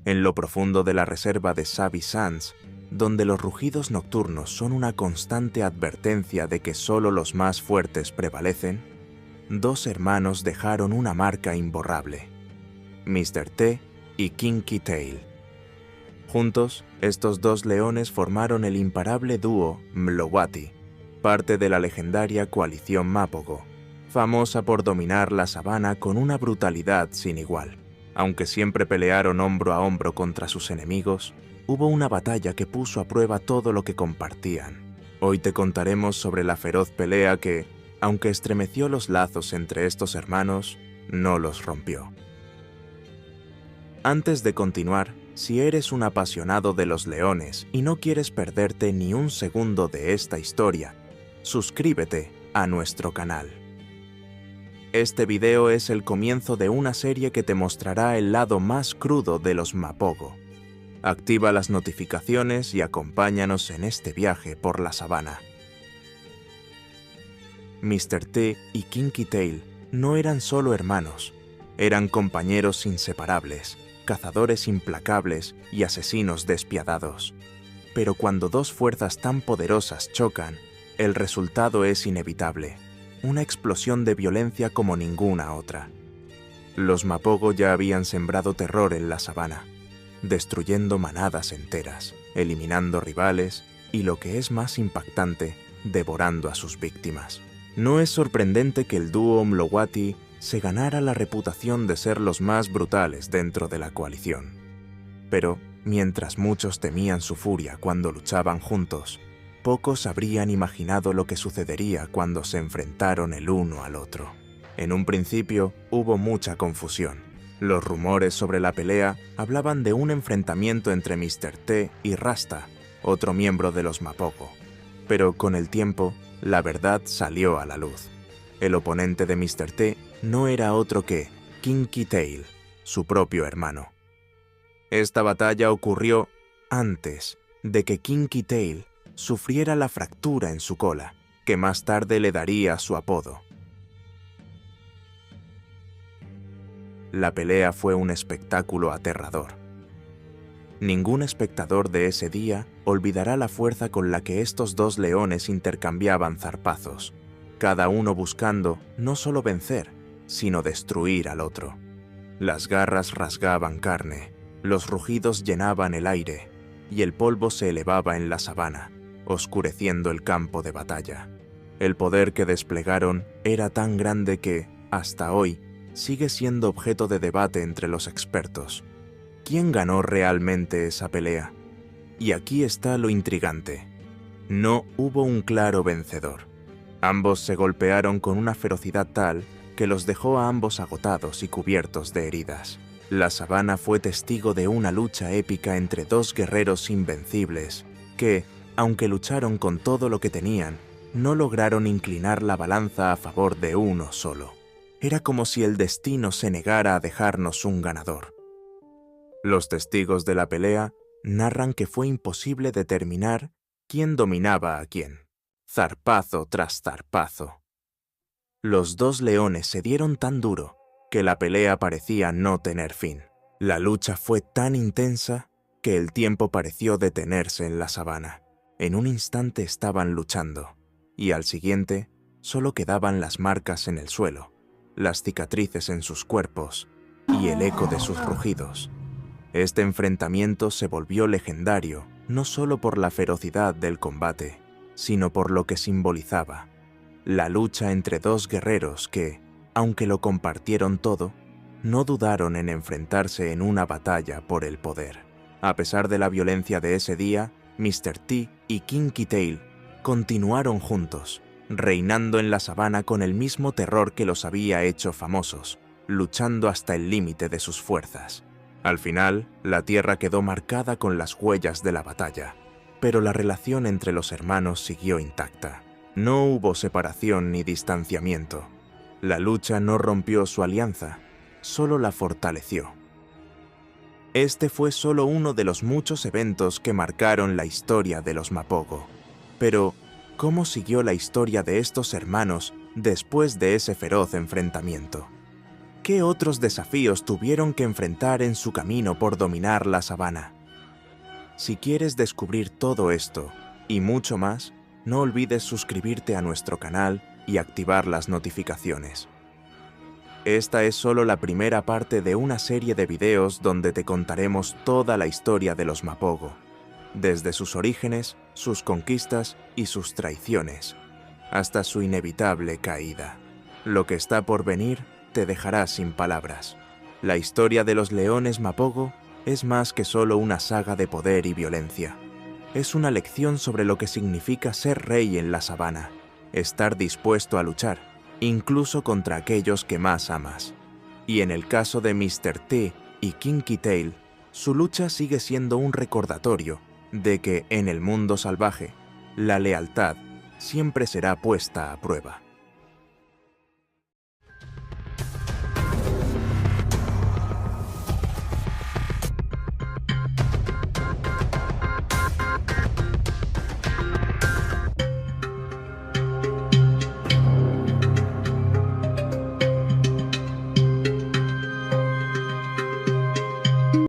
En lo profundo de la reserva de Sabi Sands, donde los rugidos nocturnos son una constante advertencia de que solo los más fuertes prevalecen, dos hermanos dejaron una marca imborrable: Mr. T y Kinky Tail. Juntos, estos dos leones formaron el imparable dúo Mlowathi, parte de la legendaria coalición Mapogo, famosa por dominar la sabana con una brutalidad sin igual. Aunque siempre pelearon hombro a hombro contra sus enemigos, hubo una batalla que puso a prueba todo lo que compartían. Hoy te contaremos sobre la feroz pelea que, aunque estremeció los lazos entre estos hermanos, no los rompió. Antes de continuar, si eres un apasionado de los leones y no quieres perderte ni un segundo de esta historia, suscríbete a nuestro canal. Este video es el comienzo de una serie que te mostrará el lado más crudo de los Mapogo. Activa las notificaciones y acompáñanos en este viaje por la sabana. Mr. T y Kinky Tail no eran solo hermanos, eran compañeros inseparables, cazadores implacables y asesinos despiadados. Pero cuando dos fuerzas tan poderosas chocan, el resultado es inevitable: una explosión de violencia como ninguna otra. Los Mapogo ya habían sembrado terror en la sabana, destruyendo manadas enteras, eliminando rivales y, lo que es más impactante, devorando a sus víctimas. No es sorprendente que el dúo Mlowathi se ganara la reputación de ser los más brutales dentro de la coalición. Pero, mientras muchos temían su furia cuando luchaban juntos, pocos habrían imaginado lo que sucedería cuando se enfrentaron el uno al otro. En un principio hubo mucha confusión. Los rumores sobre la pelea hablaban de un enfrentamiento entre Mr. T y Rasta, otro miembro de los Mapogo. Pero con el tiempo, la verdad salió a la luz. El oponente de Mr. T no era otro que Kinky Tail, su propio hermano. Esta batalla ocurrió antes de que Kinky Tail sufriera la fractura en su cola, que más tarde le daría su apodo. La pelea fue un espectáculo aterrador. Ningún espectador de ese día olvidará la fuerza con la que estos dos leones intercambiaban zarpazos, cada uno buscando no solo vencer, sino destruir al otro. Las garras rasgaban carne, los rugidos llenaban el aire, y el polvo se elevaba en la sabana, oscureciendo el campo de batalla. El poder que desplegaron era tan grande que, hasta hoy, sigue siendo objeto de debate entre los expertos. ¿Quién ganó realmente esa pelea? Y aquí está lo intrigante: no hubo un claro vencedor. Ambos se golpearon con una ferocidad tal que los dejó a ambos agotados y cubiertos de heridas. La sabana fue testigo de una lucha épica entre dos guerreros invencibles que, aunque lucharon con todo lo que tenían, no lograron inclinar la balanza a favor de uno solo. Era como si el destino se negara a dejarnos un ganador. Los testigos de la pelea narran que fue imposible determinar quién dominaba a quién, zarpazo tras zarpazo. Los dos leones se dieron tan duro que la pelea parecía no tener fin. La lucha fue tan intensa que el tiempo pareció detenerse en la sabana. En un instante estaban luchando, y al siguiente solo quedaban las marcas en el suelo, las cicatrices en sus cuerpos y el eco de sus rugidos. Este enfrentamiento se volvió legendario no solo por la ferocidad del combate, sino por lo que simbolizaba: la lucha entre dos guerreros que, aunque lo compartieron todo, no dudaron en enfrentarse en una batalla por el poder. A pesar de la violencia de ese día, Mr. T y Kinky Tail continuaron juntos, reinando en la sabana con el mismo terror que los había hecho famosos, luchando hasta el límite de sus fuerzas. Al final, la tierra quedó marcada con las huellas de la batalla, pero la relación entre los hermanos siguió intacta. No hubo separación ni distanciamiento. La lucha no rompió su alianza, solo la fortaleció. Este fue solo uno de los muchos eventos que marcaron la historia de los Mapogo. Pero, ¿cómo siguió la historia de estos hermanos después de ese feroz enfrentamiento? ¿Qué otros desafíos tuvieron que enfrentar en su camino por dominar la sabana? Si quieres descubrir todo esto y mucho más, no olvides suscribirte a nuestro canal y activar las notificaciones. Esta es solo la primera parte de una serie de videos donde te contaremos toda la historia de los Mapogo, desde sus orígenes, sus conquistas y sus traiciones, hasta su inevitable caída. Lo que está por venir te dejará sin palabras. La historia de los leones Mapogo es más que solo una saga de poder y violencia. Es una lección sobre lo que significa ser rey en la sabana, estar dispuesto a luchar, incluso contra aquellos que más amas. Y en el caso de Mr. T y Kinky Tail, su lucha sigue siendo un recordatorio de que en el mundo salvaje, la lealtad siempre será puesta a prueba.